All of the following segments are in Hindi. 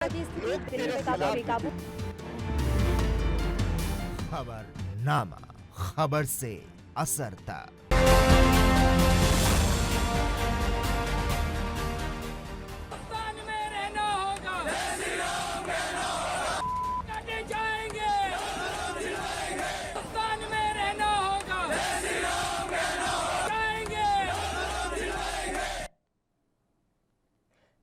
खबरनामा, खबर से असर तक।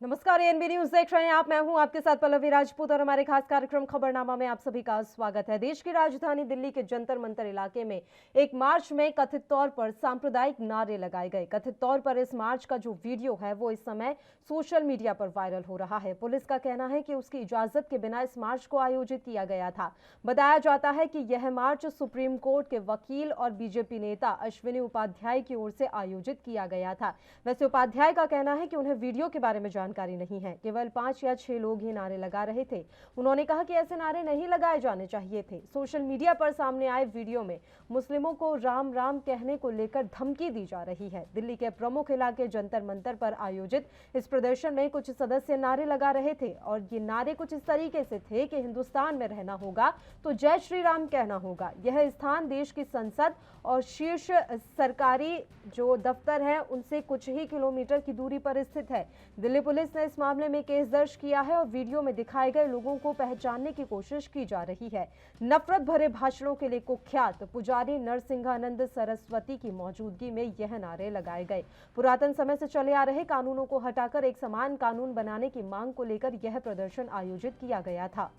नमस्कार, एएनबी न्यूज देख रहे हैं आप। मैं हूं आपके साथ पल्लवी राजपूत और हमारे खास कार्यक्रम खबरनामा में आप सभी का स्वागत है। देश की राजधानी दिल्ली के जंतर मंतर इलाके में एक मार्च में कथित तौर पर सांप्रदायिक नारे लगाए गए। कथित तौर पर इस मार्च का जो वीडियो है वो इस समय सोशल मीडिया पर वायरल हो रहा है। पुलिस का कहना है कि उसकी इजाजत के बिना इस मार्च को आयोजित किया गया था। बताया जाता है कि यह मार्च सुप्रीम कोर्ट के वकील और बीजेपी नेता अश्विनी उपाध्याय की ओर से आयोजित किया गया था। वैसे उपाध्याय का कहना है कि उन्हें वीडियो के बारे में जानकारी नहीं है, केवल 5 या 6 लोग ही नारे लगा रहे थे। उन्होंने कहा कि ऐसे नारे नहीं लगाए जाने चाहिए थे। सोशल मीडिया पर सामने आए वीडियो में मुस्लिमों को राम राम कहने को लेकर धमकी दी जा रही है। दिल्ली के प्रमुख इलाके जंतर मंतर पर आयोजित इस प्रदर्शन में कुछ सदस्य नारे लगा रहे थे और ये नारे कुछ इस तरीके से थे कि हिंदुस्तान में रहना होगा तो जय श्री राम कहना होगा। यह स्थान देश की संसद और शीर्ष सरकारी जो दफ्तर है उनसे कुछ ही किलोमीटर की दूरी पर स्थित है। दिल्ली पुलिस ने इस मामले में केस दर्ज किया है और वीडियो में दिखाए गए लोगों को पहचानने की कोशिश की जा रही है। नफरत भरे भाषणों के लिए कुख्यात पुजारी नरसिंहानंद सरस्वती की मौजूदगी में यह नारे लगाए गए। पुरातन समय से चले आ रहे कानूनों को हटाकर एक समान कानून बनाने की मांग को लेकर यह प्रदर्शन आयोजित किया गया था।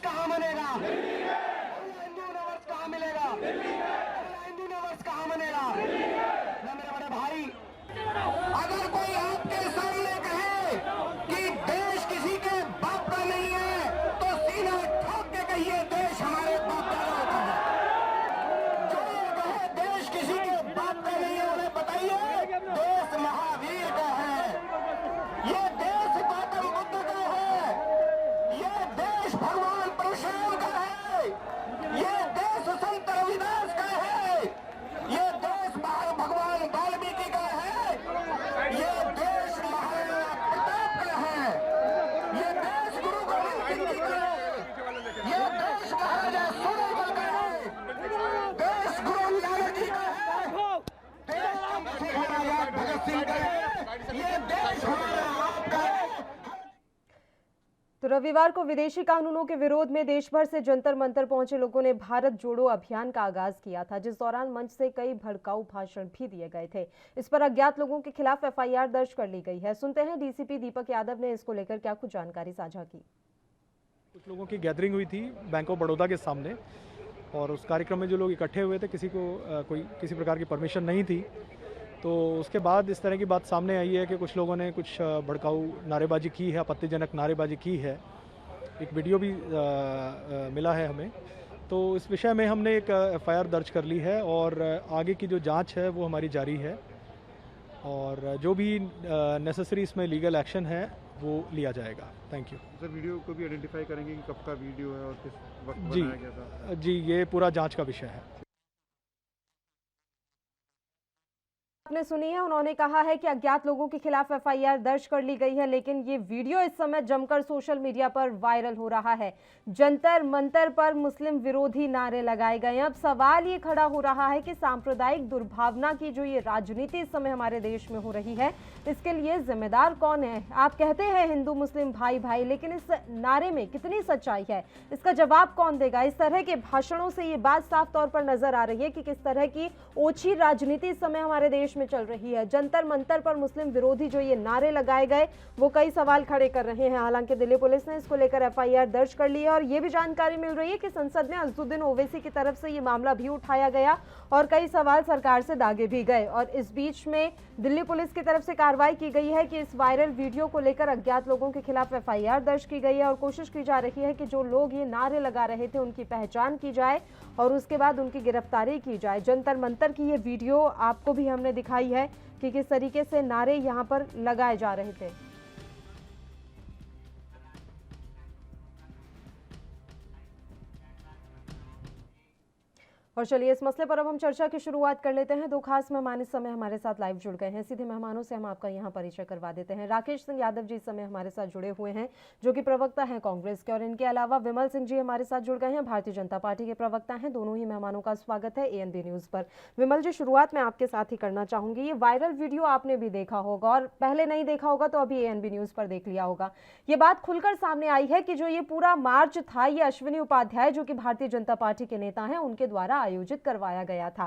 कहाँ मनेगा? हिंदू नवर्स कहाँ मिलेगा? हिंदू नवर्स कहाँ मनेगा? ना मेरे बड़े भाई, अगर कोई आपके सामने कहे कि देश किसी के बाप का नहीं है तो सीना ठोक के कहिए देश हमारे बाप दादाओं का है। जो ये कहे देश किसी के बाप का नहीं है उन्हें बताइए देश महावीर का है, ये देश गौतम बुद्ध का है, ये देश भगवान परशुराम का है, ये देश संत रविदास का है, ये देश भगवान वाल्मीकि का है, ये देश महाराणा प्रताप का है, ये देश गुरु गोविंद सिंह जी का है, ये देश महाराजा सूरजमल का है, देश गुरु नानक जी का है, देश महाराजा भगत सिंह का है, ये देश हमारा आपका है। तो रविवार को विदेशी कानूनों के विरोध में देश भर से जंतर मंतर पहुंचे लोगों ने भारत जोड़ो अभियान का आगाज किया था, जिस दौरान मंच से कई भड़काऊ भाषण भी दिए गए थे। इस पर अज्ञात लोगों के खिलाफ एफआईआर दर्ज कर ली गई है। सुनते हैं डीसीपी दीपक यादव ने इसको लेकर क्या कुछ जानकारी साझा की। कुछ लोगों की गैदरिंग हुई थी बैंक ऑफ बड़ौदा के सामने और उस कार्यक्रम में जो लोग इकट्ठे हुए थे किसी प्रकार की परमिशन नहीं थी। तो उसके बाद इस तरह की बात सामने आई है कि कुछ लोगों ने कुछ भड़काऊ नारेबाजी की है, आपत्तिजनक नारेबाजी की है। एक वीडियो भी मिला है हमें। तो इस विषय में हमने एक एफआईआर दर्ज कर ली है और आगे की जो जांच है वो हमारी जारी है और जो भी नेसेसरी इसमें लीगल एक्शन है वो लिया जाएगा। Thank you sir. वीडियो को भी आइडेंटिफाई करेंगे कि कब का वीडियो है और किस वक्त बनाया गया था? जी, ये पूरा जांच का विषय है। आपने सुनी है, उन्होंने कहा है कि अज्ञात लोगों के खिलाफ एफआईआर दर्ज कर ली गई है, लेकिन ये वीडियो इस समय जमकर सोशल मीडिया पर वायरल हो रहा है। जंतर मंतर पर मुस्लिम विरोधी नारे लगाए गए। अब सवाल ये खड़ा हो रहा है कि सांप्रदायिक दुर्भावना की जो ये राजनीति इस समय हमारे देश में हो रही है, इसके लिए जिम्मेदार कौन है? आप कहते हैं हिंदू मुस्लिम भाई भाई, लेकिन इस नारे में कितनी सच्चाई है, इसका जवाब कौन देगा? इस तरह के भाषणों से ये बात साफ तौर पर नजर आ रही है कि किस तरह की ओछी राजनीति इस समय हमारे देश में चल रही है। जंतर मंतर पर मुस्लिम विरोधी जो ये नारे लगाए गए वो कई सवाल खड़े कर रहे हैं। हालांकि दिल्ली पुलिस ने इसको लेकर एफआईआर दर्ज कर ली है और ये भी जानकारी मिल रही है कि संसद में अज़दुद्दीन ओवैसी की तरफ से ये मामला भी उठाया गया और कई सवाल सरकार से दागे भी गए। और इस बीच में दिल्ली पुलिस की तरफ से कार्रवाई कार्रवाई की गई है कि इस वायरल वीडियो को लेकर अज्ञात लोगों के खिलाफ एफआईआर दर्ज की गई है और कोशिश की जा रही है कि जो लोग ये नारे लगा रहे थे उनकी पहचान की जाए और उसके बाद उनकी गिरफ्तारी की जाए। जंतर मंतर की ये वीडियो आपको भी हमने दिखाई है कि किस तरीके से नारे यहाँ पर लगाए जा रहे थे। और चलिए इस मसले पर अब हम चर्चा की शुरुआत कर लेते हैं। दो खास मेहमान इस समय हमारे साथ लाइव जुड़ गए हैं। सीधे मेहमानों से हम आपका यहाँ परिचय करवा देते हैं। राकेश सिंह यादव जी इस समय हमारे साथ जुड़े हुए हैं, जो कि प्रवक्ता हैं कांग्रेस के, और इनके अलावा विमल सिंह जी हमारे साथ जुड़ गए हैं, भारतीय जनता पार्टी के प्रवक्ता हैं। दोनों ही मेहमानों का स्वागत है ANB न्यूज पर। विमल जी, शुरुआत में आपके साथ ही करना चाहूंगी। ये वायरल वीडियो आपने भी देखा होगा और पहले नहीं देखा होगा तो अभी ANB न्यूज पर देख लिया होगा। ये बात खुलकर सामने आई है कि जो ये पूरा मार्च था, ये अश्विनी उपाध्याय जो कि भारतीय जनता पार्टी के नेता हैं उनके द्वारा आयोजित करवाया गया था।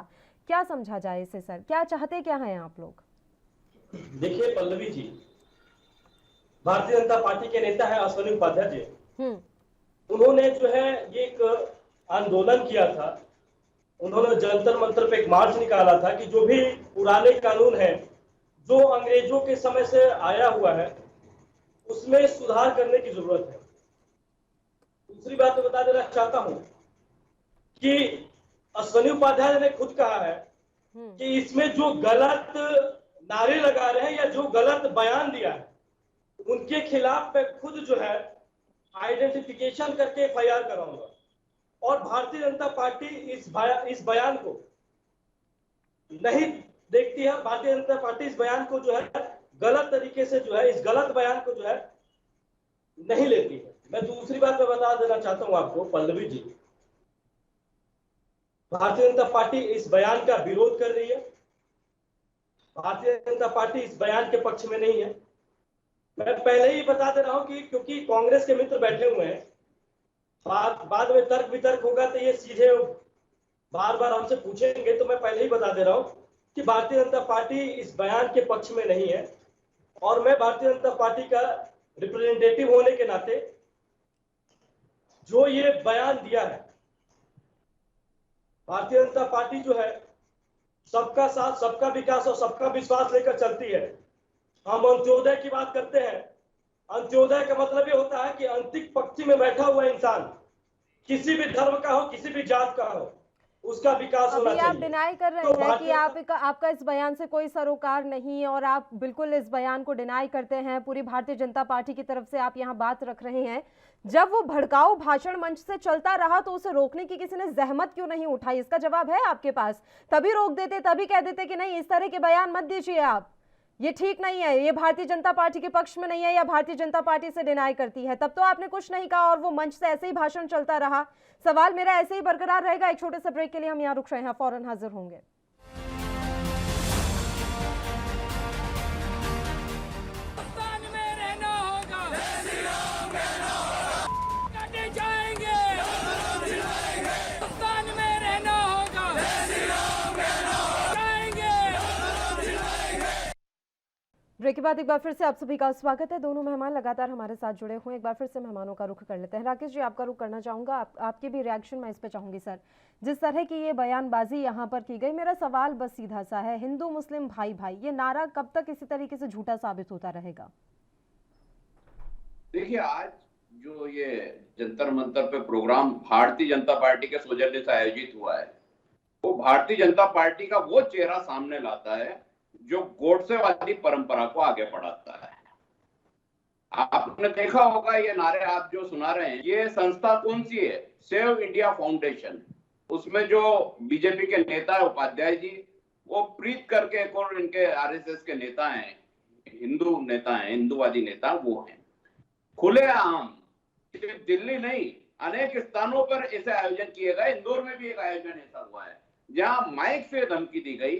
क्या समझा जाए इसे सर? क्या चाहते क्या हैं आप लोग? देखिए पल्लवी जी, भारतीय जनता पार्टी के नेता है अश्विनी उपाध्याय जी। उन्होंने जो है ये एक आंदोलन किया था। उन्होंने जंतर मंतर पे एक मार्च निकाला था कि जो भी पुराने कानून है जो अंग्रेजों के समय से आया हुआ है उसमें सुधार करने की जरूरत है। दूसरी बात तो बता देना चाहता हूं कि अश्विनी उपाध्याय ने खुद कहा है कि इसमें जो गलत नारे लगा रहे हैं या जो गलत बयान दिया है उनके खिलाफ मैं खुद जो है आइडेंटिफिकेशन करके FIR कराऊंगा। और भारतीय जनता पार्टी इस बयान को नहीं देखती है। भारतीय जनता पार्टी इस बयान को जो है गलत तरीके से जो है इस गलत बयान को जो है नहीं लेती है। मैं दूसरी बात मैं बता देना चाहता हूं आपको पल्लवी जी, भारतीय जनता पार्टी इस बयान का विरोध कर रही है। भारतीय जनता पार्टी इस बयान के पक्ष में नहीं है। मैं पहले ही बता दे रहा हूं कि क्योंकि कांग्रेस के मित्र बैठे हुए हैं, बाद में तर्क वितर्क होगा तो ये सीधे बार बार हमसे पूछेंगे, तो मैं पहले ही बता दे रहा हूं कि भारतीय जनता पार्टी इस बयान के पक्ष में नहीं है। और मैं भारतीय जनता पार्टी का रिप्रेजेंटेटिव होने के नाते जो ये बयान दिया है, भारतीय जनता पार्टी जो है सबका साथ, सबका विकास और सबका विश्वास लेकर चलती है। हम अंत्योदय की बात करते हैं। अंत्योदय का मतलब ये होता है कि अंतिम पंक्ति में बैठा हुआ इंसान किसी भी धर्म का हो, किसी भी जात का हो, उसका विकास होना चाहिए। आप डिनाई कर रहे हैं कि आपका इस बयान से कोई सरोकार नहीं है और आप बिल्कुल इस बयान को डिनाई करते हैं। पूरी भारतीय जनता पार्टी की तरफ से आप यहाँ बात रख रहे हैं। जब वो भड़काऊ भाषण मंच से चलता रहा तो उसे रोकने की किसी ने जहमत क्यों नहीं उठाई? इसका जवाब है आपके पास? तभी रोक देते, तभी कह देते कि नहीं इस तरह के बयान मत दीजिए आप, ये ठीक नहीं है, ये भारतीय जनता पार्टी के पक्ष में नहीं है या भारतीय जनता पार्टी से डिनाई करती है। तब तो आपने कुछ नहीं कहा और वो मंच से ऐसे ही भाषण चलता रहा। सवाल मेरा ऐसे ही बरकरार रहेगा। एक छोटे से ब्रेक के लिए हम यहाँ रुक रहे हैं, फौरन हाजिर होंगे। ब्रेक के बाद एक बार फिर से आप सभी का स्वागत है। दोनों मेहमान लगातार हमारे साथ जुड़े हुए हैं। एक बार फिर से मेहमानों का रुख कर लेते हैं। राकेश जी, आपका रुख करना चाहूंगा, आपकी भी रिएक्शन मैं इस पे चाहूंगी सर। जिस तरह की ये बयानबाजी यहाँ पर की गई, मेरा सवाल बस सीधा सा है, हिंदू मुस्लिम भाई भाई, ये नारा कब तक इसी तरीके से झूठा साबित होता रहेगा? देखिए, आज जो ये जंतर मंतर पे प्रोग्राम भारतीय जनता पार्टी के सौजन्य से आयोजित हुआ है, वो भारतीय जनता पार्टी का वो चेहरा सामने लाता है जो गोडसेवादी परंपरा को आगे बढ़ाता है। आपने देखा होगा ये नारे आप जो सुना रहे हैं, ये संस्था कौन सी है? Save India foundation. उसमें जो बीजेपी के नेता है उपाध्याय जी, वो प्रीत करके एक और इनके आरएसएस के नेता हैं, हिंदू नेता हैं, हिंदूवादी नेता वो हैं। खुलेआम, सिर्फ दिल्ली नहीं, अनेक स्थानों पर ऐसे आयोजन किए गए। इंदौर में भी एक आयोजन ऐसा हुआ है जहां माइक से धमकी दी गई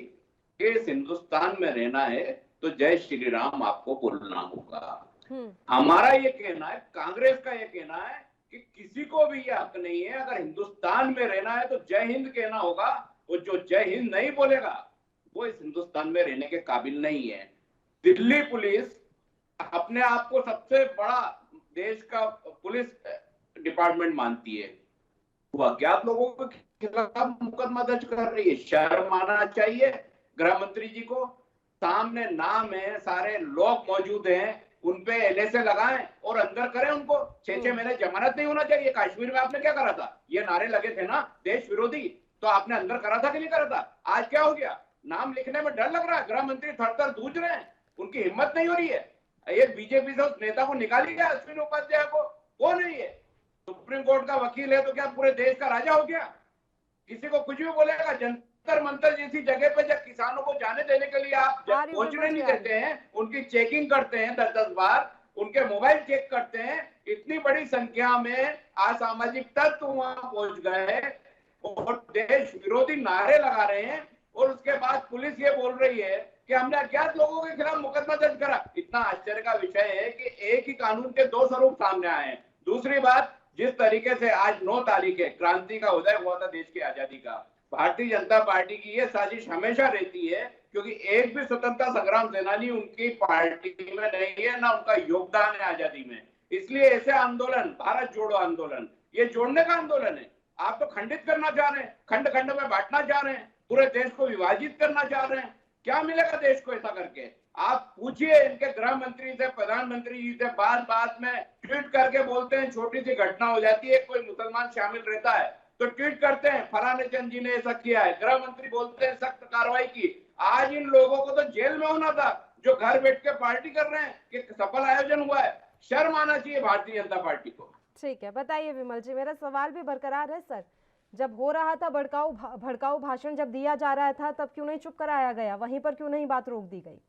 कि इस हिंदुस्तान में रहना है तो जय श्री राम आपको बोलना होगा। हमारा ये कहना है, कांग्रेस का ये कहना है कि किसी को भी ये हक नहीं है, अगर हिंदुस्तान में रहना है तो जय हिंद कहना होगा। वो जो जय हिंद नहीं बोलेगा वो इस हिंदुस्तान में रहने के काबिल नहीं है। दिल्ली पुलिस अपने आप को सबसे बड़ा देश का पुलिस डिपार्टमेंट मानती है, वो अज्ञात लोगों के खिलाफ मुकदमा दर्ज कर रही है। शर्म आना चाहिए गृह मंत्री जी को। सामने नाम है, सारे लोग मौजूद हैं, उनपे एलएसए लगाएं और अंदर करें उनको। 6 महीने जमानत नहीं होना चाहिए। कश्मीर में आपने क्या करा था? ये नारे लगे थे ना देश विरोधी, तो आपने अंदर करा था कि नहीं करा था? आज क्या हो गया? नाम लिखने में डर लग रहा है। गृह मंत्री थर-थर जूझ रहे हैं, उनकी हिम्मत नहीं हो रही है। ये बीजेपी से उस नेता को निकाली गया, अश्विनी उपाध्याय को। कौन है ये? सुप्रीम कोर्ट का वकील है तो क्या पूरे देश का राजा हो गया? किसी को कुछ भी बोलेगा। जंतर मंतर जैसी जगह पे जब किसानों को जाने देने के लिए आप जब पहुंचने नहीं देते हैं, उनकी चेकिंग करते हैं 10-10 बार, उनके मोबाइल चेक करते हैं, इतनी बड़ी संख्या में असामाजिक तत्व वहां पहुंच गए और देश विरोधी नारे लगा रहे हैं, और उसके बाद पुलिस ये बोल रही है कि हमने अज्ञात लोगों के खिलाफ मुकदमा दर्ज करा। इतना आश्चर्य का विषय है कि एक ही कानून के 2 स्वरूप सामने आए हैं। दूसरी बात, जिस तरीके से आज 9 तारीख है, क्रांति का उदय हुआ था देश की आजादी का, भारतीय जनता पार्टी की ये साजिश हमेशा रहती है, क्योंकि एक भी स्वतंत्रता संग्राम सेनानी उनकी पार्टी में नहीं है, ना उनका योगदान है आजादी में। इसलिए ऐसे आंदोलन, भारत जोड़ो आंदोलन, ये जोड़ने का आंदोलन है। आप तो खंडित करना चाह रहे हैं, खंड खंड में बांटना चाह रहे हैं, पूरे देश को विभाजित करना चाह रहे हैं। क्या मिलेगा देश को ऐसा करके? आप पूछिए इनके गृह मंत्री से, प्रधानमंत्री जी से, बात में ट्वीट करके बोलते हैं, छोटी सी घटना हो जाती है, कोई मुसलमान शामिल रहता है तो ट्वीट करते हैं फलाने चंद जी ने ऐसा किया है। गृह मंत्री बोलते हैं सख्त कार्रवाई की। आज इन लोगों को तो जेल में होना था, जो घर बैठ के पार्टी कर रहे हैं कि सफल आयोजन हुआ है। शर्म आना चाहिए भारतीय जनता पार्टी को। ठीक है, बताइए विमल जी, मेरा सवाल भी बरकरार है सर। जब हो रहा था भड़काऊ भाषण जब दिया जा रहा था, तब क्यों नहीं चुप कराया गया? वहीं पर क्यों नहीं बात रोक दी गई?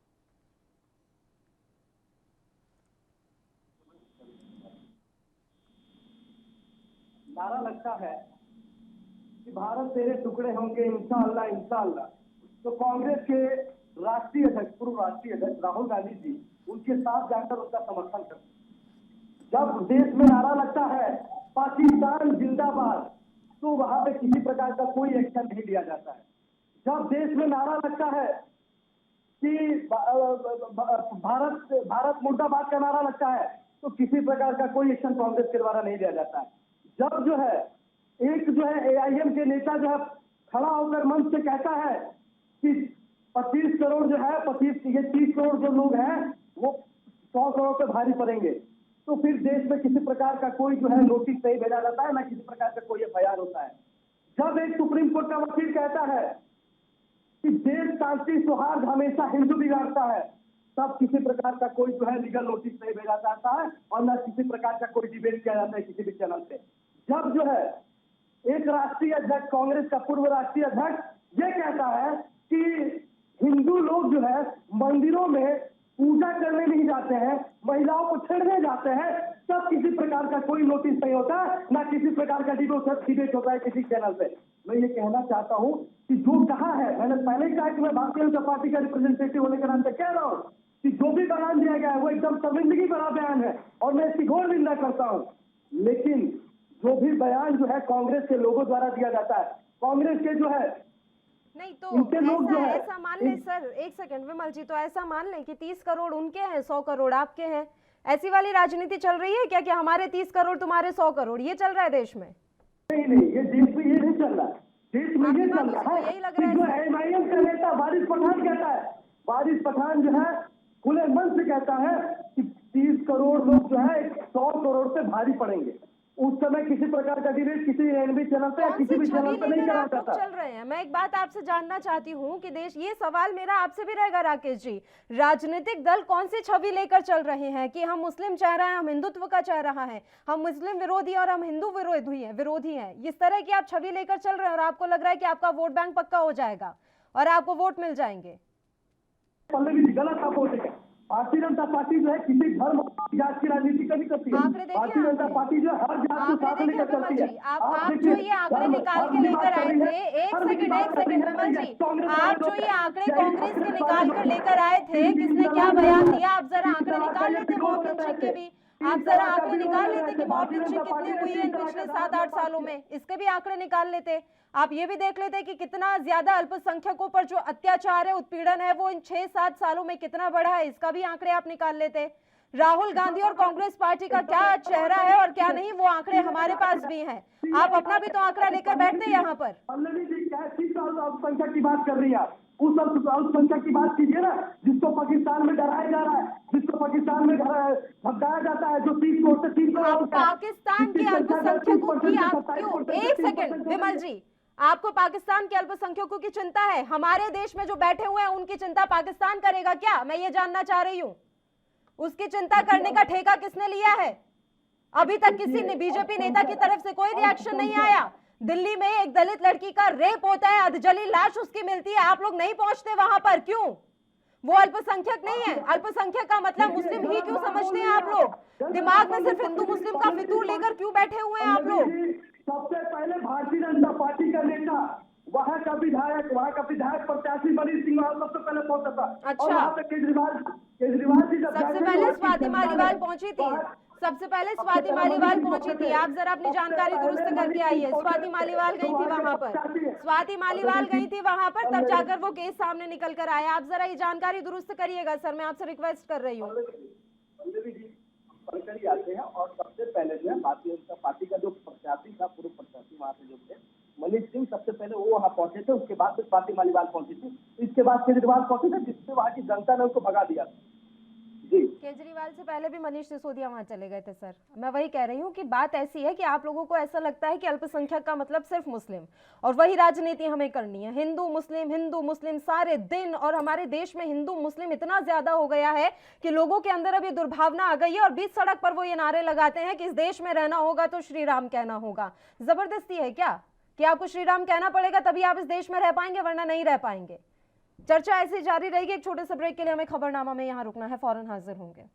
नारा लगता है कि भारत तेरे टुकड़े होंगे इंशाअल्लाह इंशाअल्लाह, तो कांग्रेस के राष्ट्रीय अध्यक्ष, पूर्व राष्ट्रीय अध्यक्ष राहुल गांधी जी उनके साथ जाकर उसका समर्थन करते। जब देश में नारा लगता है पाकिस्तान जिंदाबाद, तो वहां पे किसी प्रकार का कोई एक्शन नहीं लिया जाता है। जब देश में नारा लगता है कि भारत मुर्दाबाद का नारा लगता है, तो किसी प्रकार का कोई एक्शन कांग्रेस के द्वारा नहीं लिया जाता है। जब जो है एक जो है एआईएम के नेता जो है खड़ा होकर मंच से कहता है कि 25 करोड़ जो है 30 करोड़ जो लोग हैं वो 100 करोड़ पे भारी पड़ेंगे, तो फिर देश में किसी प्रकार का कोई जो है नोटिस नहीं भेजा जाता है, ना किसी प्रकार का कोई एफआईआर होता है। जब एक सुप्रीम कोर्ट का वकील कहता है कि देश शांति सौहार्द हमेशा हिंदू बिगाड़ता है, तब किसी प्रकार का कोई जो है लीगल नोटिस नहीं भेजा जाता है और न किसी प्रकार का कोई डिबेट किया जाता है किसी भी चैनल पे। जब जो है एक राष्ट्रीय अध्यक्ष, कांग्रेस का पूर्व राष्ट्रीय अध्यक्ष ये कहता है कि हिंदू लोग जो है मंदिरों में पूजा करने नहीं जाते हैं, महिलाओं को छेड़ने जाते हैं, तब किसी प्रकार का कोई नोटिस नहीं होता, ना किसी प्रकार का डिबेट होता है किसी चैनल पे। मैं ये कहना चाहता हूँ कि जो कहा है, मैंने पहले ही कहा कि मैं भारतीय जनता पार्टी का रिप्रेजेंटेटिव होने के नाते कह रहा हूँ कि जो भी बयान दिया गया है वो एकदम शर्मिंदगी भरा बयान है और मैं इसकी घोर निंदा करता हूँ। लेकिन जो भी बयान जो है कांग्रेस के लोगों द्वारा दिया जाता है, कांग्रेस के जो है नहीं तो इनके लोग जो है ऐसा मान लें सर, एक सेकंड विमल जी, तो ऐसा मान लें कि 30 करोड़ उनके हैं, 100 करोड़ आपके हैं। ऐसी वाली राजनीति चल रही है क्या कि हमारे 30 करोड़ तुम्हारे 100 करोड़, ये चल रहा है देश में? नहीं, ये देश में ये नहीं चल रहा है। देश में ये चल रहा है यही लग रहा है जो एमआईएम का नेता वारिस पठान कहता है, वारिस पठान जो है खुले मन से कहता है कि 30 करोड़ लोग जो है 100 करोड़ से भारी पड़ेंगे। उस समय किसी प्रकार का डिबेट किसी एनबी चैनल पे या किसी भी चैनल पे नहीं करा जाता। चल रहे हैं। मैं एक बात आपसे जानना चाहती हूँ कि देश, ये सवाल मेरा आपसे भी रहेगा राकेश जी, राजनीतिक दल कौन सी छवि लेकर चल रहे हैं कि हम मुस्लिम चाह रहे हैं, हम हिंदुत्व का चाह रहा है, हम मुस्लिम विरोधी और हम हिंदू विरोधी हैं, इस तरह की आप छवि लेकर चल रहे हैं और आपको लग रहा है कि आपका वोट बैंक पक्का हो जाएगा और आपको वोट मिल जाएंगे? गलत आप बोल रहे हैं। भारतीय जनता पार्टी जो है किसी धर्म जात की राजनीति कभी करती है। भारतीय जनता पार्टी जो हर जात को साथ लेकर चलती है। आप जो ये आंकड़े निकाल के लेकर आए थे, एक सेकंड विमल जी, आप जो ये आंकड़े कांग्रेस के निकाल कर लेकर आए थे, किसने क्या बयान दिया, आप जरा आंकड़े निकाल लेते मॉब लिंचिंग के भी, आप जरा आंकड़े निकाल लेते कि मॉब लिंचिंग कितनी हुई है इन पिछले 7-8 सालों में, इसके भी आंकड़े निकाल लेते। आप ये भी देख लेते कि कितना ज्यादा अल्पसंख्यकों पर जो अत्याचार है, उत्पीड़न है, वो इन 6-7 सालों में कितना बढ़ा है, इसका भी आंकड़े आप निकाल लेते। राहुल गांधी और कांग्रेस पार्टी का क्या चेहरा है और क्या नहीं, वो आंकड़े हमारे पास भी हैं। आप अपना भी तो आंकड़ा लेकर बैठते यहाँ पर। पल्लवी जी क्या चीज अल्पसंख्यक की बात कर रही है आप? उस अल्पसंख्यक की बात कीजिए ना, जिसको पाकिस्तान में डराया जा रहा है, जिसको पाकिस्तान में धमकाया जाता है, जो 30 करोड़ से 3 करोड़ पाकिस्तान के अल्पसंख्यकों की आप क्यों, एक सेकंड विमल जी, आपको पाकिस्तान के अल्पसंख्यकों की चिंता है, हमारे देश में जो बैठे हुए हैं उनकी चिंता पाकिस्तान करेगा क्या? मैं ये जानना चाह रही हूँ। उसकी चिंता करने का ठेका किसने लिया है? अभी तक किसी ने बीजेपी नेता की तरफ से कोई रिएक्शन नहीं आया। दिल्ली में एक दलित लड़की का रेप होता है, अधजली लाश उसकी मिलती है, आप लोग नहीं पहुंचते वहां पर, क्यों? वो अल्पसंख्यक नहीं है। अल्पसंख्यक का मतलब मुस्लिम ही क्यों समझते हैं आप लोग? दिमाग में सिर्फ हिंदू मुस्लिम का फितूर लेकर क्यों बैठे हुए हैं आप लोग? सबसे पहले भारतीय जनता पार्टी का नेता, वहाँ का विधायक प्रत्याशी मनीष सिंह सबसे पहले पहुंचा था। अच्छा। और वहाँ पे केजरीवाल जी जब सबसे पहले स्वाति मालीवाल पहुंची थी, सबसे पहले स्वाति मालीवाल पहुंची थी। आप जरा अपनी जानकारी दुरुस्त करके आइए। स्वाति मालीवाल गई थी वहां पर, स्वाति मालीवाल गई थी वहां पर, तब जाकर वो केस सामने निकल कर आया। आप जरा ये जानकारी दुरुस्त करिएगा सर, मैं आपसे रिक्वेस्ट कर रही हूँ। ही आते हैं और सबसे पहले जो है भारतीय जनता पार्टी का जो प्रत्याशी था, पूर्व प्रत्याशी वहाँ पे जो थे मनीष सिंह, सबसे पहले वो वहाँ पहुंचे थे। उसके बाद फिर स्वाति मालीवाल पहुंची थी, इसके बाद केजरीवाल पहुंचे थे, जिससे वहाँ की जनता ने उनको भगा दिया। केजरीवाल से पहले भी मनीष सिसोदिया वहां चले गए थे सर। मैं वही कह रही हूँ कि बात ऐसी है कि आप लोगों को ऐसा लगता है कि अल्पसंख्यक का मतलब सिर्फ मुस्लिम, और वही राजनीति हमें करनी है, हिंदू मुस्लिम सारे दिन। और हमारे देश में हिंदू मुस्लिम इतना ज्यादा हो गया है कि लोगों के अंदर अब ये दुर्भावना आ गई है, और बीच सड़क पर वो ये नारे लगाते हैं कि इस देश में रहना होगा तो श्री राम कहना होगा। जबरदस्ती है क्या कि आपको श्री राम कहना पड़ेगा तभी आप इस देश में रह पाएंगे, वरना नहीं रह पाएंगे? चर्चा ऐसी जारी रहेगी। एक छोटे से ब्रेक के लिए हमें खबरनामा में यहाँ रुकना है, फौरन हाजिर होंगे।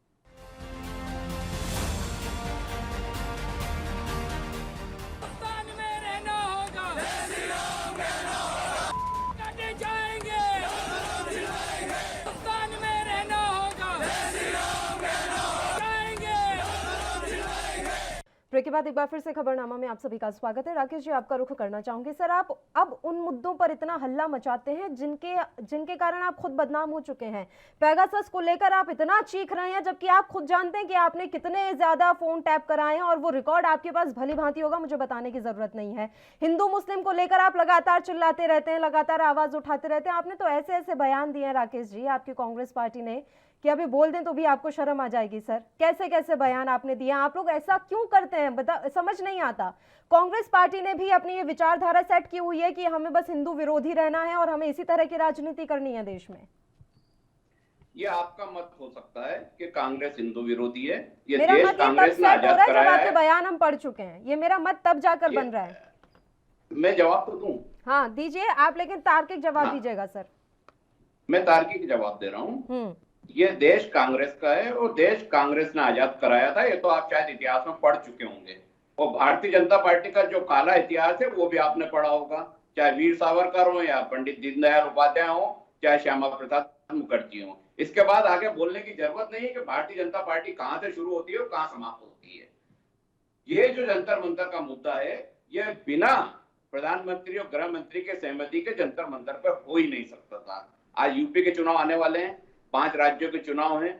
ब्रेक के बाद एक बार फिर से खबरनामा में आप सभी का स्वागत है। राकेश जी, आपका रुख करना चाहूंगी। सर, आप अब उन मुद्दों पर इतना हल्ला मचाते हैं जिनके कारण आप खुद बदनाम हो चुके हैं। पेगासस को लेकर आप इतना चीख रहे हैं, जबकि आप खुद जानते हैं कि आपने कितने ज्यादा फोन टैप कराए हैं, और वो रिकॉर्ड आपके पास भली भांति होगा, मुझे बताने की जरूरत नहीं है। हिंदू मुस्लिम को लेकर आप लगातार चिल्लाते रहते हैं, लगातार आवाज उठाते रहते हैं। आपने तो ऐसे ऐसे बयान दिए हैं राकेश जी, आपकी कांग्रेस पार्टी ने, कि अभी बोल दें तो भी आपको शर्म आ जाएगी सर। कैसे कैसे बयान आपने दिए। आप लोग ऐसा क्यों करते हैं, समझ नहीं आता। कांग्रेस पार्टी ने भी अपनी ये विचारधारा सेट की हुई है कि हमें बस हिंदू विरोधी रहना है और हमें इसी तरह की राजनीति करनी है देश में। ये आपका मत हो सकता है कि कांग्रेस हिंदू विरोधी है, ये मेरा देश मत कांग्रेस ने तब सेट हो आजाद रहा है जब कराया आपके है। बयान हम पढ़ चुके हैं। ये मेरा मत तब जाकर बन रहा है। मैं जवाब तो दूं? हाँ दीजिए आप, लेकिन तार्किक जवाब हाँ, दीजिएगा सर। मैं तार्किक जवाब दे रहा हूँ। ये देश कांग्रेस का है और देश कांग्रेस ने आजाद कराया था, ये तो आप शायद इतिहास में पढ़ चुके होंगे। और भारतीय जनता पार्टी का जो काला इतिहास है वो भी आपने पढ़ा होगा, चाहे वीर सावरकर हो या पंडित दीनदयाल उपाध्याय हो, चाहे श्यामा प्रसाद मुखर्जी हो। इसके बाद आगे बोलने की जरूरत नहीं है कि भारतीय जनता पार्टी कहां से शुरू होती है और कहां समाप्त होती है। ये जो जंतर मंतर का मुद्दा है, ये बिना प्रधानमंत्री और गृह मंत्री के सहमति के जंतर मंतर पर हो ही नहीं सकता था। आज यूपी के चुनाव आने वाले हैं, 5 राज्यों के चुनाव हैं,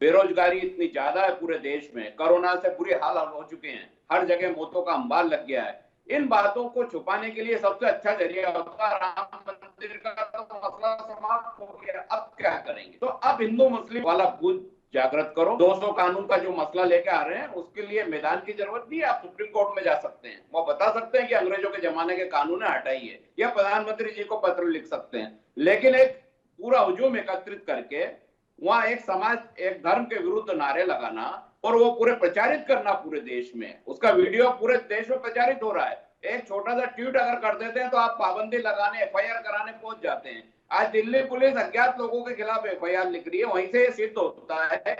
बेरोजगारी इतनी ज्यादा है पूरे देश में, कोरोना से बुरे हाल हो चुके हैं, हर जगह मौतों का अंबार लग गया है। इन बातों को छुपाने के लिए सबसे अच्छा जरिया होता है राम मंदिर का, तो मसला समाप्त हो गया, अब क्या करेंगे? तो अब हिंदू मुस्लिम वाला भूत जागृत करो। 200 कानून का जो मसला लेके आ रहे हैं उसके लिए मैदान की जरूरत नहीं है, आप सुप्रीम कोर्ट में जा सकते हैं, वो बता सकते हैं कि अंग्रेजों के जमाने के कानून हटाइए, या प्रधानमंत्री जी को पत्र लिख सकते हैं। लेकिन एक पूरा हुजूम एकत्रित करके वहां एक समाज, एक धर्म के विरुद्ध नारे लगाना और वो पूरे प्रचारित करना पूरे देश में, उसका वीडियो पूरे देश में प्रचारित हो रहा है। एक छोटा सा ट्वीट अगर कर देते हैं तो आप पाबंदी लगाने, FIR कराने पहुंच जाते हैं। आज दिल्ली पुलिस अज्ञात लोगों के खिलाफ FIR लिख रही है, वहीं से सिद्ध होता है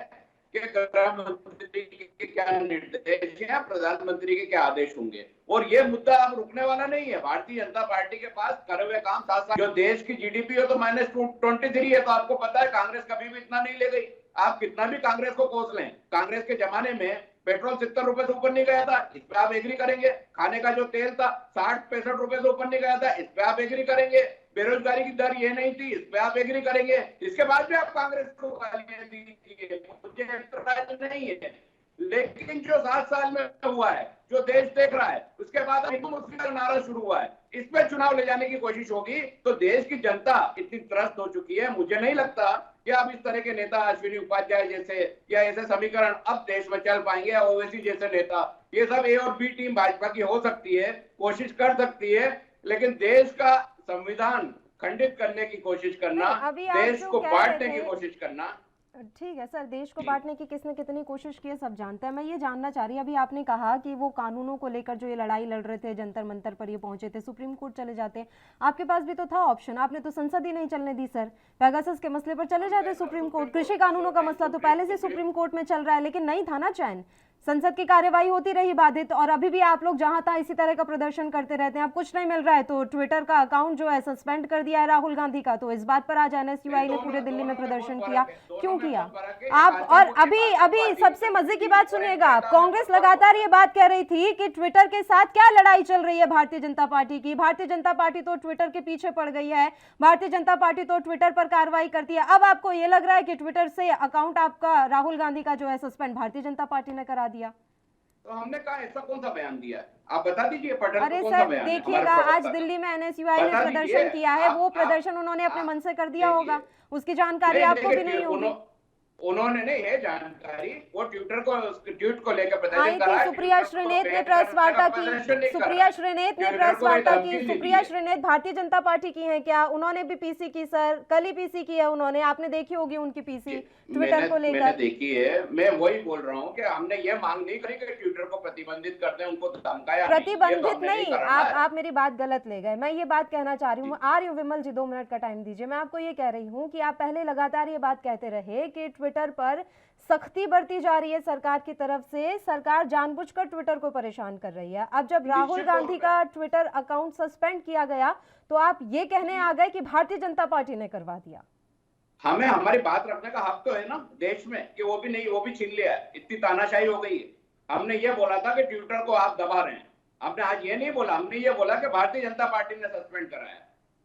कि गृह मंत्री के क्या निर्देश हैं, प्रधानमंत्री के क्या आदेश होंगे। और ये मुद्दा अब रुकने वाला नहीं है। भारतीय जनता पार्टी के पास करे हुए काम साथ, जो देश की GDP हो तो -23 है, तो आपको पता है कांग्रेस कभी भी इतना नहीं ले गई। आप कितना भी कांग्रेस को कोस लें, कांग्रेस के जमाने में पेट्रोल 70 रुपए से ऊपर नहीं गया था, इस पे आप एग्री करेंगे। खाने का जो तेल था 60-65 रुपए से ऊपर नहीं गया था, इस पे आप एग्री करेंगे। बेरोजगारी की दर ये नहीं थी, इस पे आप एग्री करेंगे। इसके बाद भी आप कांग्रेस को गालियां दीजिए, मुझे ऐतराज नहीं है। लेकिन जो 7 साल में हुआ है, जो देश देख रहा है, उसके बाद हिंदू मुस्लिम का नारा शुरू हुआ है, इस पे चुनाव ले जाने की कोशिश होगी तो देश की जनता इतनी त्रस्त हो चुकी है, मुझे नहीं लगता कि अब इस तरह के नेता अश्विनी उपाध्याय जैसे या ऐसे समीकरण अब देश में चल पाएंगे। ओवैसी जैसे नेता, ये सब ए और बी टीम भाजपा की हो सकती है, कोशिश कर सकती है, लेकिन देश का संविधान खंडित करने की कोशिश करना, देश को बांटने की कोशिश करना। ठीक है सर, देश को बांटने की किसने कितनी कोशिश की है सब जानते हैं। मैं ये जानना चाह रही, अभी आपने कहा कि वो कानूनों को लेकर जो ये लड़ाई लड़ रहे थे, जंतर मंतर पर ये पहुंचे थे, सुप्रीम कोर्ट चले जाते, आपके पास भी तो था ऑप्शन, आपने तो संसद ही नहीं चलने दी सर। पेगासस के मसले पर चले जाते सुप्रीम कोर्ट, कृषि कानूनों का मसला तो पहले से सुप्रीम कोर्ट में चल रहा है, लेकिन नहीं था ना चैन, संसद की कार्यवाही होती रही बाधित, और अभी भी आप लोग जहां था इसी तरह का प्रदर्शन करते रहते हैं। अब कुछ नहीं मिल रहा है तो ट्विटर का अकाउंट जो है सस्पेंड कर दिया है राहुल गांधी का, तो इस बात पर आज एनएसयूआई ने पूरे दिल्ली में प्रदर्शन किया, क्यों किया आप? और अभी सबसे मजे की बात सुनिएगा, कांग्रेस लगातार ये बात कह रही थी कि ट्विटर के साथ क्या लड़ाई चल रही है भारतीय जनता पार्टी की, भारतीय जनता पार्टी तो ट्विटर के पीछे पड़ गई है, भारतीय जनता पार्टी तो ट्विटर पर कार्रवाई करती है। अब आपको ये लग रहा है कि ट्विटर से अकाउंट आपका राहुल गांधी का जो है सस्पेंड भारतीय जनता पार्टी ने करा दिया? तो हमने कहा ऐसा कौन सा बयान दिया है, आप बता दीजिए पटल। अरे कौन सर सा बयान देखिएगा, आज दिल्ली में एनएसयूआई ने प्रदर्शन किया है, वो प्रदर्शन उन्होंने अपने मन से कर दिया होगा, उसकी जानकारी आपको भी नहीं होगी। उन्होंने नहीं है जानकारी, वो ट्विटर को ट्वीट को लेकर प्रदर्शन करा है। सुप्रिया श्रीनेत ने प्रेस वार्ता की, सुप्रिया श्रीनेत ने प्रेस वार्ता की, सुप्रिया श्रीनेत भारतीय जनता पार्टी की हैं क्या? उन्होंने भी पीसी की सर, कल ही पीसी की है उन्होंने, आपने देखी होगी उनकी पीसी ट्विटर को लेकर। मैंने देखी है, मैं वही बोल रहा हूँ कि हमने ये मांग नहीं करी कि ट्विटर को प्रतिबंधित कर दें, उनको धमकाया प्रतिबंधित नहीं, आप मेरी बात गलत ले गए। मैं ये बात कहना चाह रही हूँ, आ रही हूँ विमल जी, 2 मिनट का टाइम दीजिए। मैं आपको ये कह रही हूँ कि आप पहले लगातार ये बात कहते रहे कि ट्विटर पर सख्ती बरती जा रही है सरकार की तरफ से, सरकार जानबूझकर ट्विटर को परेशान कर रही है। अब जब राहुल गांधी का ट्विटर अकाउंट सस्पेंड किया गया तो आप ये कहने आ गए कि भारतीय जनता पार्टी ने करवा दिया। हमें हमारी बात रखने का हक तो है ना देश में, कि वो भी नहीं, वो भी छीन लिया है, इतनी तानाशाही हो गई है। हमने ये बोला था कि ट्विटर को आप दबा रहे हैं, हमने आज ये नहीं बोला, हमने ये बोला कि भारतीय जनता पार्टी ने सस्पेंड कराया,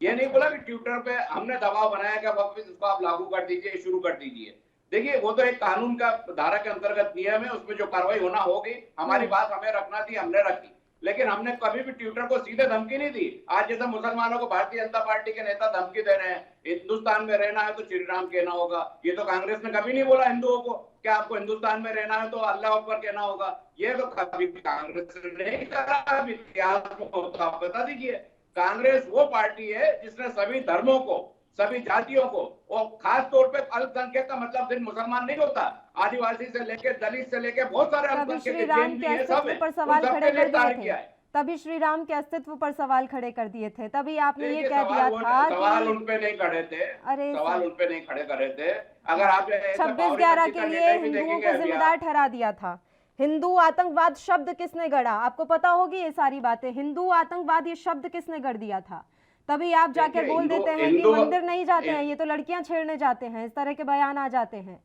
ये नहीं बोला कि ट्विटर पे हमने दबाव बनाया कि वापस इसको आप लागू कर दीजिए, शुरू कर दीजिए। देखिए वो तो एक कानून का धारा के अंतर्गत नियम है, उसमें जो कार्रवाई होना होगी, हमारी बात हमें रखना थी, हमने रखी, लेकिन हमने कभी भी ट्विटर को सीधे धमकी नहीं दी। आज जैसे मुसलमानों को भारतीय जनता पार्टी के नेता धमकी दे रहे हैं, हिंदुस्तान में रहना है तो श्री राम कहना होगा, ये तो कांग्रेस ने कभी नहीं बोला हिंदुओं को कि आपको हिंदुस्तान में रहना है तो अल्लाह अकबर कहना होगा, ये तो कभी कांग्रेस ने नहीं करा। इतिहास में होता आप बता दीजिए। कांग्रेस वो पार्टी है जिसने सभी धर्मों को, सभी जातियों को, और खास तौर पे अल्पसंख्यक का मतलब सिर्फ मुसलमान नहीं होता, आदिवासी से लेकर दलित से लेकर बहुत सारे अल्पसंख्यक पर सवाल खड़े कर दिए थे, तभी श्री राम के अस्तित्व पर सवाल खड़े कर दिए थे, तभी आपने ये कह दिया था। सवाल उन पे नहीं खड़े थे, अरे सवाल उन पे नहीं खड़े करे थे। अगर आप 26/11 के लिए हिंदुओं को जिम्मेदार ठहरा दिया था। हिंदू आतंकवाद शब्द किसने गढ़ा, आपको पता होगी ये सारी बातें। हिंदू आतंकवाद ये शब्द किसने गढ़ दिया था? तभी आप जाके बोल देते हैं कि मंदिर नहीं जाते हैं, ये तो लड़कियां छेड़ने जाते हैं, इस तरह के बयान आ जाते हैं।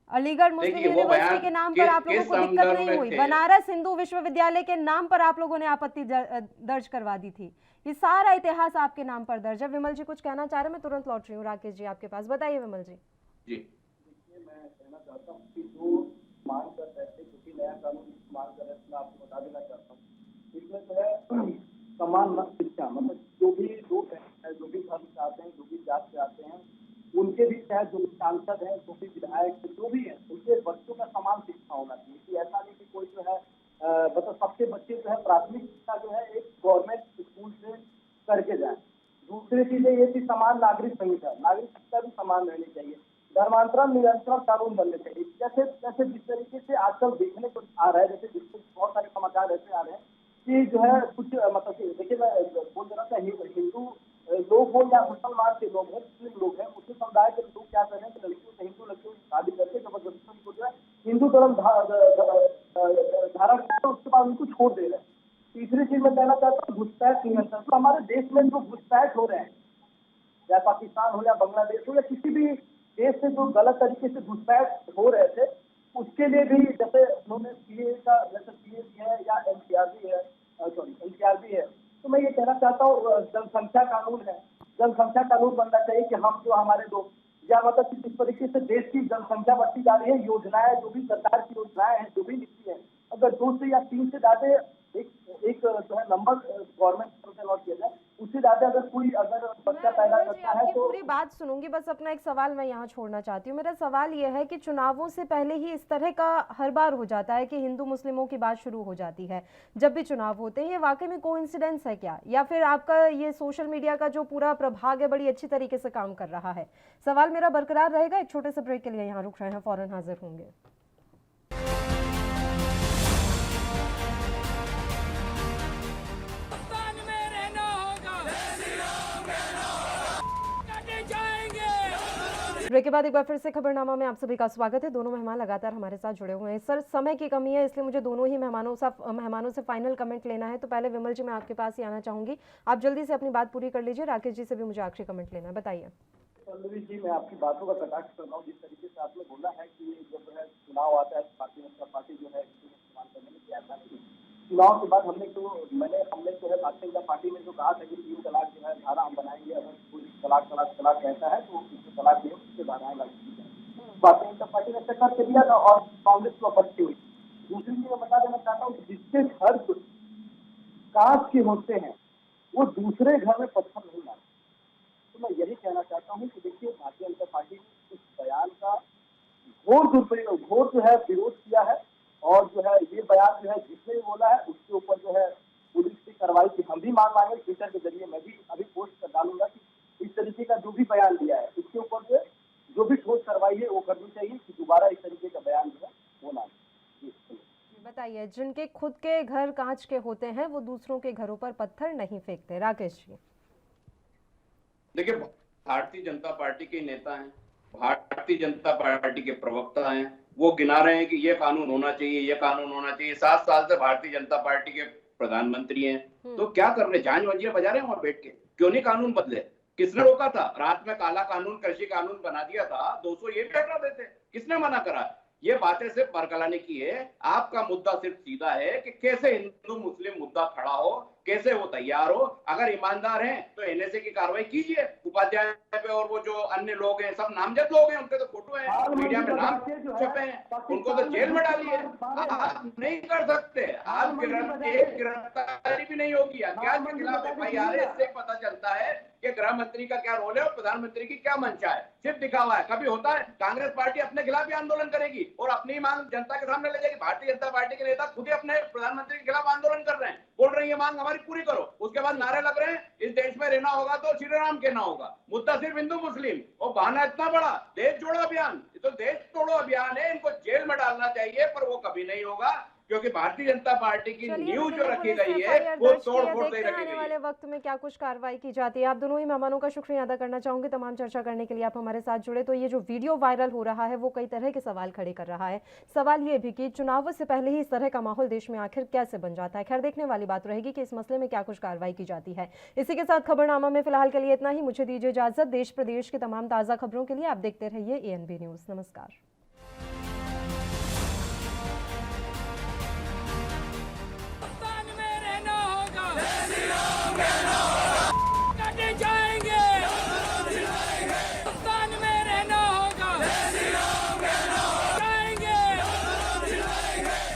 अलीगढ़ मुस्लिम यूनिवर्सिटी के नाम पर आप लोगों को दिक्कत नहीं हुई, बनारस हिंदू विश्वविद्यालय के नाम पर आप लोगों ने आपत्ति दर्ज करवा दी थी। ये सारा इतिहास आपके नाम पर दर्ज है। विमल जी कुछ कहना चाह रहे हैं, मैं तुरंत लौट रही हूँ। राकेश जी आपके पास, बताइए विमल जी। जी मैं कहना चाहता हूँ कि जो मांग कर रहे थे, क्योंकि नया कानून मांग कर रहे थे, मैं आपको बता देना चाहता हूँ, इसमें जो है समान शिक्षा, मतलब जो भी लोग हैं, जो भी धर्म से आते हैं, जो भी जात से आते हैं, उनके भी चाहे जो भी सांसद हैं, जो भी विधायक, जो भी हैं, उनके बच्चों का समान शिक्षा होना चाहिए। कि ऐसा नहीं कि कोई जो है मतलब सबके बच्चे जो है प्राथमिक शिक्षा जो है एक गवर्नमेंट स्कूल से करके जाए। दूसरी चीजें ये थी समान नागरिक संहिता, नागरिक शिक्षा भी समान रहनी चाहिए। धर्मांतरण नियंत्रण कानून बनने चाहिए। जैसे जिस तरीके से आजकल देखने को आ रहा है, जैसे जिससे बहुत सारे समाचार ऐसे आ रहे हैं कि जो है कुछ मतलब देखिए मैं बोल रहा था, हिंदू लोग हो या मुसलमान के लोग हैं, मुस्लिम लोग हैं, मुस्लिम समुदाय के लोग क्या कर रहे हैं कि लड़कियों से, हिंदू लड़कियों की शादी करके जबरदस्ती उनको जो है हिंदू धर्म धारण करके उसके बाद उनको छोड़ दे रहे हैं। तीसरी चीज मैं कहना चाहता हूँ घुसपैठ नियंत्रण। तो हमारे देश में जो घुसपैठ हो रहे हैं, या पाकिस्तान हो या बांग्लादेश हो या किसी भी देश से जो गलत तरीके से घुसपैठ हो रहे थे, उसके लिए भी जैसे उन्होंने सीए का, जैसे सीए भी है या एनसीआरबी है, तो मैं ये कहना चाहता हूँ जनसंख्या कानून है, जनसंख्या कानून बनना चाहिए कि हम जो हमारे लोग, या मतलब कि जिस तरीके से देश की जनसंख्या बढ़ती जा रही है, योजनाएं जो भी सरकार की योजनाएं हैं, जो भी नीति है, अगर 2 से या 3 से ज्यादा एक जो है नंबर गवर्नमेंट अलॉट किया जाए, उससे ज्यादा अगर कोई बच्चा पैदा विमल जी, करता है आपकी तो पूरी बात सुनूंगी, बस अपना एक सवाल मैं यहाँ छोड़ना चाहती हूँ। मेरा सवाल ये है कि चुनावों से पहले ही इस तरह का हर बार हो जाता है कि हिंदू मुस्लिमों की बात शुरू हो जाती है जब भी चुनाव होते हैं, ये वाकई में कोइंसिडेंस है क्या, या फिर आपका ये सोशल मीडिया का जो पूरा प्रभाग है बड़ी अच्छी तरीके से काम कर रहा है? सवाल मेरा बरकरार रहेगा। एक छोटे से ब्रेक के लिए यहाँ रुक रहे हैं, फौरन हाजिर होंगे। ब्रेक के बाद एक बार फिर से खबरनामा में आप सभी का स्वागत है। दोनों मेहमान लगातार हमारे साथ जुड़े हुए हैं। सर, समय की कमी है इसलिए मुझे दोनों ही मेहमानों से फाइनल कमेंट लेना है। तो पहले विमल जी, मैं आपके पास ही आना चाहूंगी, आप जल्दी से अपनी बात पूरी कर लीजिए। राकेश जी से भी मुझे आखिरी कमेंट लेना है, बताइए। पल्लवी जी, मैं आपकी बातों का कटाक्ष कर रहा हूँ। जिस तरीके से आपने बोला है कि जब जो है चुनाव आता है, भारतीय जनता पार्टी जो है इस्तेमाल करने में क्या था, चुनाव के बाद हमने जो है भारतीय जनता पार्टी ने जो कहा था कि 3 तलाक जो है धारा हम बनाएंगे, अगर कोई तलाक कहता है तो उसको तलाक दिए, उससे धाराएं लागू की जाए। भारतीय जनता पार्टी ने टक्कर के दिया था और कांग्रेस को आपत्ति हुई। दूसरी चीज मैं बता देना चाहता हूँ, जिसके घर कांच के होते हैं वो दूसरे घर में पत्थर नहीं मारते। तो मैं यही कहना चाहता हूँ कि देखिए, भारतीय जनता पार्टी ने इस बयान का घोर जो है विरोध किया है, और जो है ये बयान जो है जिसने भी बोला है उसके ऊपर जो है पुलिस की कार्रवाई की हम भी मांग मांगे। ट्विटर के जरिए मैं भी अभी पोस्ट कर डालूंगा कि इस तरीके का जो भी बयान दिया है उसके ऊपर जो भी ठोस कार्रवाई है वो करनी चाहिए, कि दोबारा इस तरीके का बयान जो है वो ना। बताइए, जिनके खुद के घर कांच के होते हैं वो दूसरों के घरों पर पत्थर नहीं फेंकते। राकेश जी, देखिए, भारतीय जनता पार्टी के नेता हैं, भारतीय जनता पार्टी के प्रवक्ता हैं, वो गिना रहे हैं कि ये कानून होना चाहिए, ये कानून होना चाहिए। 7 साल से भारतीय जनता पार्टी के प्रधानमंत्री हैं, तो क्या कर रहे, जान वजीर बजा रहे हैं वहां बैठ के? क्यों नहीं कानून बदले? किसने रोका था? रात में काला कानून, कृषि कानून बना दिया था, 200 ये भी हटा देते, किसने मना करा? ये बातें सिर्फ बरकलाने की है। आपका मुद्दा सिर्फ सीधा है कि कैसे हिंदू मुस्लिम मुद्दा खड़ा हो, कैसे वो तैयार हो। अगर ईमानदार हैं तो एनएसए की कार्रवाई कीजिए। उपाध्याय पे और वो जो अन्य लोग हैं, सब नामजद लोग हैं, उनके तो फोटो है, मीडिया में नाम छपे हैं, उनको तो जेल में डालिए। आप नहीं कर सकते, आप गिरफ्तारी भी नहीं होगी। अज्ञात के खिलाफ एफआईआर है, इससे पता चलता है कि गृह मंत्री का क्या रोल है और प्रधानमंत्री की क्या मंशा है। सिर्फ दिखावा है। कभी होता है कांग्रेस पार्टी अपने खिलाफ भी आंदोलन करेगी और अपनी मांग जनता के सामने ले जाएगी। भारतीय जनता पार्टी के नेता खुद ही अपने प्रधानमंत्री के खिलाफ आंदोलन कर रहे हैं, बोल रहे हैं ये मांग हमारी पूरी करो। उसके बाद नारे लग रहे हैं इस देश में रहना होगा तो श्री राम कहना होगा। मुद्दा सिर्फ हिंदू मुस्लिम, और बहाना इतना बड़ा देश जोड़ो अभियान, ये तो देश तोड़ो अभियान है। इनको जेल में डालना चाहिए, पर वो कभी नहीं होगा, क्योंकि भारतीय जनता पार्टी की न्यूज जो रखी गई है वो तोड़ फोड़ से रखी गई है। आने वाले वक्त में क्या कुछ कार्रवाई की जाती है। आप दोनों ही मेहमानों का शुक्रिया अदा करना चाहूंगी, तमाम चर्चा करने के लिए आप हमारे साथ जुड़े। तो ये जो वीडियो वायरल हो रहा है वो कई तरह के सवाल खड़े कर रहा है। सवाल ये भी कि चुनाव से पहले ही इस तरह का माहौल देश में आखिर कैसे बन जाता है। खैर, देखने वाली बात रहेगी कि इस मसले में क्या कुछ कार्रवाई की जाती है। इसी के साथ खबरनामा में फिलहाल के लिए इतना ही। मुझे दीजिए इजाजत। देश प्रदेश की तमाम ताजा खबरों के लिए आप देखते रहिए ANB न्यूज। नमस्कार।